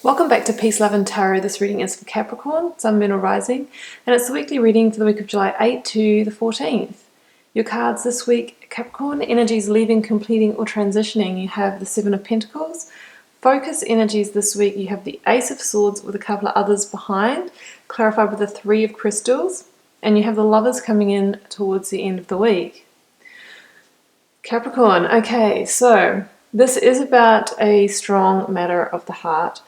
Welcome back to Peace, Love and Tarot. This reading is for Capricorn, Sun, Moon or Rising, and it's the weekly reading for the week of July 8 to the 14th. Your cards this week, Capricorn, energies leaving, completing or transitioning. You have the Seven of Pentacles. Focus energies this week, you have the Ace of Swords with a couple of others behind, clarified with the Three of Crystals, and you have the Lovers coming in towards the end of the week. Capricorn, okay, so this is about a strong matter of the heart.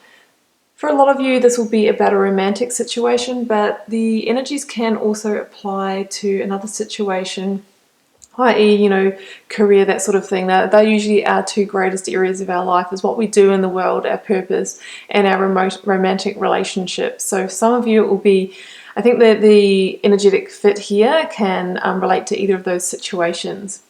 For a lot of you, this will be about a romantic situation, but the energies can also apply to another situation, i.e., career, that sort of thing. They're usually our two greatest areas of our life, is what we do in the world, our purpose, and our romantic relationships. So some of you, it will be, I think that the energetic fit here can relate to either of those situations.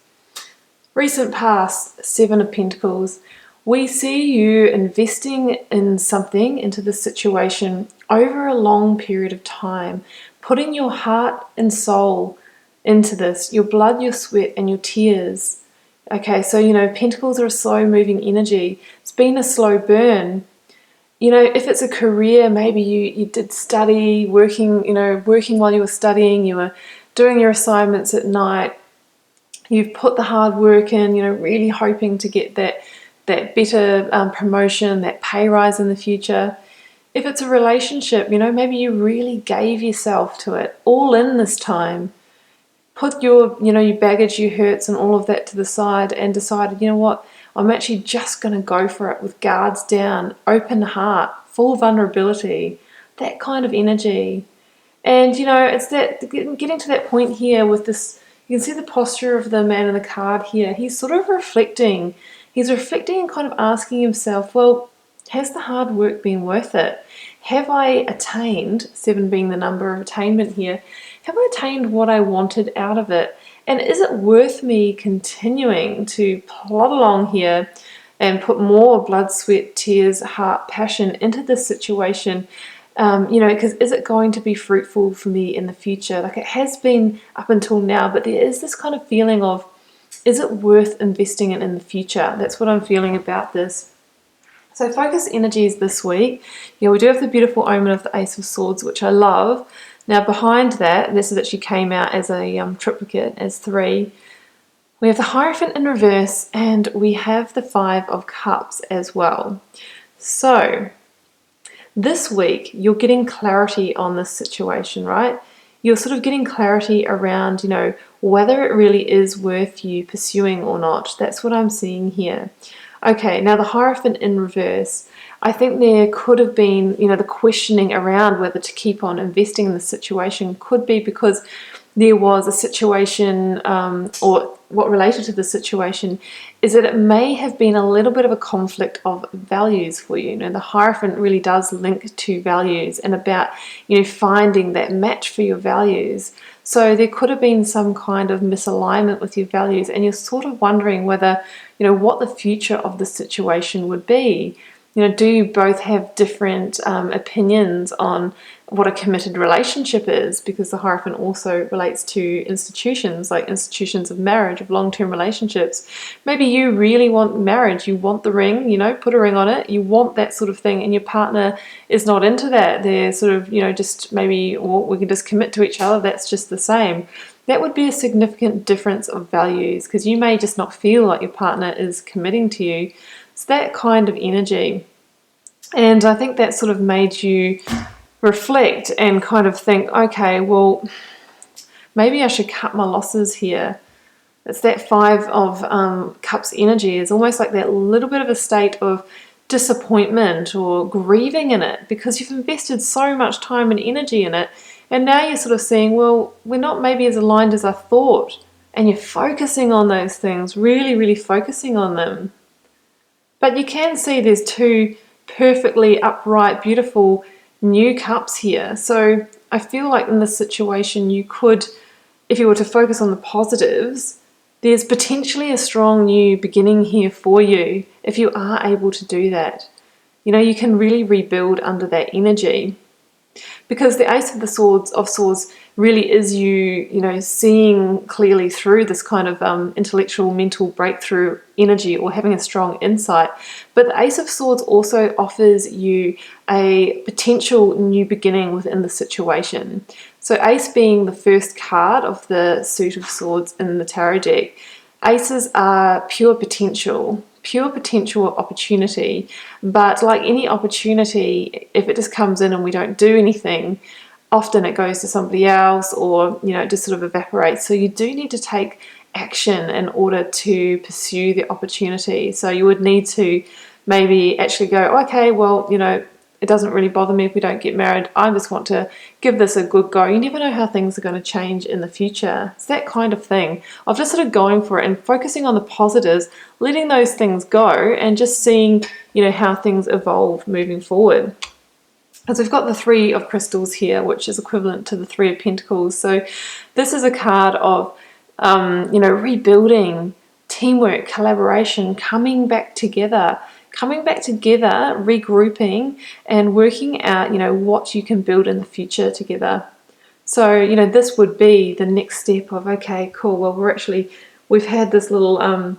Recent past, Seven of Pentacles. We see you investing in something, into this situation, over a long period of time, putting your heart and soul into this, your blood, your sweat, and your tears. Okay, so, Pentacles are a slow-moving energy. It's been a slow burn. If it's a career, maybe you did study, working while you were studying, you were doing your assignments at night, you've put the hard work in, really hoping to get that better promotion, that pay rise in the future. If it's a relationship, maybe you really gave yourself to it, all in this time. Put your baggage, your hurts and all of that to the side and decided, what, I'm actually just going to go for it with guards down, open heart, full vulnerability, that kind of energy. And, it's that getting to that point here with this. You can see the posture of the man in the card here. He's sort of reflecting. He's reflecting and kind of asking himself, well, has the hard work been worth it? Have I attained, 7 being the number of attainment here, have I attained what I wanted out of it? And is it worth me continuing to plod along here and put more blood, sweat, tears, heart, passion into this situation? Because is it going to be fruitful for me in the future? Like it has been up until now, but there is this kind of feeling of, is it worth investing in the future? That's what I'm feeling about this. So focus energies this week. We do have the beautiful omen of the Ace of Swords, which I love. Now behind that, this is actually came out as a triplicate, as 3. We have the Hierophant in reverse, and we have the 5 of Cups as well. So this week, you're getting clarity on this situation, right? You're sort of getting clarity around, whether it really is worth you pursuing or not. That's what I'm seeing here. Okay, now the Hierophant in reverse. I think there could have been, the questioning around whether to keep on investing in the situation could be because there was a situation, or what related to the situation is that it may have been a little bit of a conflict of values for you. The Hierophant really does link to values and about, finding that match for your values. So there could have been some kind of misalignment with your values, and you're sort of wondering whether, what the future of the situation would be. Do you both have different opinions on what a committed relationship is? Because the Hierophant also relates to institutions, like institutions of marriage, of long-term relationships. Maybe you really want marriage, you want the ring, put a ring on it, you want that sort of thing, and your partner is not into that. They're sort of, just maybe, or we can just commit to each other, that's just the same. That would be a significant difference of values, because you may just not feel like your partner is committing to you. It's that kind of energy. And I think that sort of made you reflect and kind of think, okay, well, maybe I should cut my losses here. It's that 5 of Cups energy. Is almost like that little bit of a state of disappointment or grieving in it because you've invested so much time and energy in it. And now you're sort of seeing, well, we're not maybe as aligned as I thought. And you're focusing on those things, really, really focusing on them. But you can see there's 2 perfectly upright, beautiful new cups here. So I feel like in this situation you could, if you were to focus on the positives, there's potentially a strong new beginning here for you if you are able to do that. You can really rebuild under that energy. because the Ace of the Swords really is you seeing clearly through this kind of intellectual, mental breakthrough energy, or having a strong insight. But the Ace of Swords also offers you a potential new beginning within the situation. So Ace being the first card of the suit of swords in the tarot deck, Aces are pure potential of opportunity. But like any opportunity, if it just comes in and we don't do anything, often it goes to somebody else, or it just sort of evaporates. So you do need to take action in order to pursue the opportunity. So you would need to maybe actually go, okay, well, it doesn't really bother me if we don't get married. I just want to give this a good go. You never know how things are going to change in the future. It's that kind of thing of just sort of going for it and focusing on the positives, letting those things go, and just seeing, how things evolve moving forward. As we've got the Three of Crystals here, which is equivalent to the Three of Pentacles. So this is a card of, rebuilding, teamwork, collaboration, coming back together, regrouping, and working out, what you can build in the future together. So, this would be the next step of, okay, cool, well, we've had this little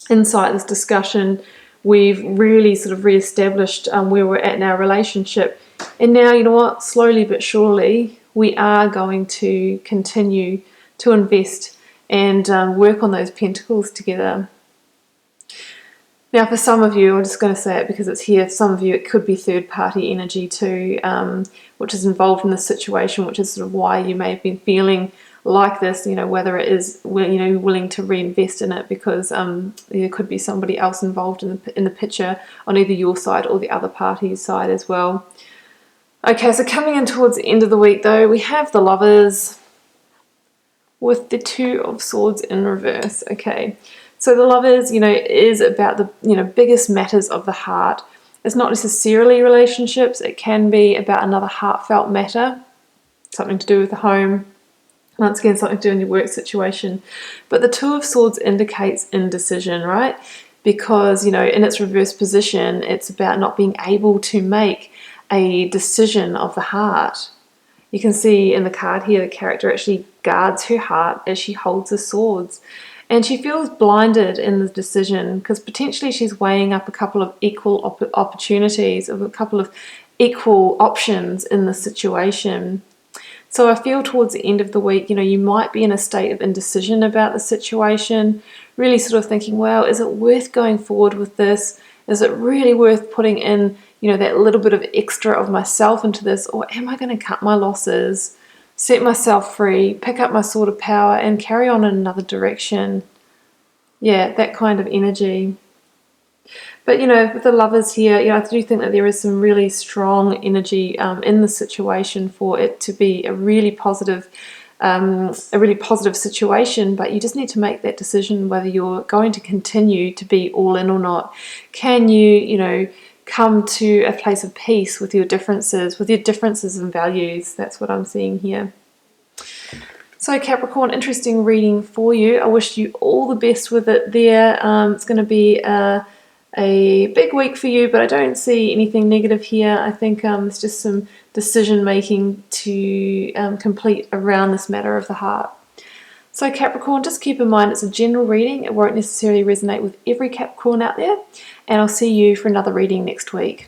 insight, this discussion. We've really sort of reestablished where we're at in our relationship. And now, you know what, slowly but surely, we are going to continue to invest and work on those pentacles together. Now, for some of you, I'm just going to say it because it's here, some of you, it could be third-party energy too, which is involved in this situation, which is sort of why you may have been feeling like this, whether it is, willing to reinvest in it, because there could be somebody else involved in the picture on either your side or the other party's side as well. Okay, so coming in towards the end of the week, though, we have the Lovers with the Two of Swords in reverse. Okay. So the Lovers, is about the, biggest matters of the heart. It's not necessarily relationships. It can be about another heartfelt matter, something to do with the home. Once again, something to do in your work situation. But the Two of Swords indicates indecision, right? Because, in its reverse position, it's about not being able to make a decision of the heart. You can see in the card here, the character actually guards her heart as she holds the swords. And she feels blinded in the decision because potentially she's weighing up a couple of equal opportunities, of a couple of equal options in the situation. So I feel towards the end of the week, you might be in a state of indecision about the situation, really sort of thinking, well, is it worth going forward with this? Is it really worth putting in, that little bit of extra of myself into this? Or am I going to cut my losses, set myself free, pick up my sword of power and carry on in another direction? Yeah, that kind of energy. But, with the Lovers here, I do think that there is some really strong energy in the situation for it to be a really positive situation, but you just need to make that decision whether you're going to continue to be all in or not. Can you, come to a place of peace with your differences in values? That's what I'm seeing here. So Capricorn, interesting reading for you. I wish you all the best with it there. It's going to be a big week for you, but I don't see anything negative here. I think it's just some decision making to complete around this matter of the heart. So Capricorn, just keep in mind it's a general reading. It won't necessarily resonate with every Capricorn out there. And I'll see you for another reading next week.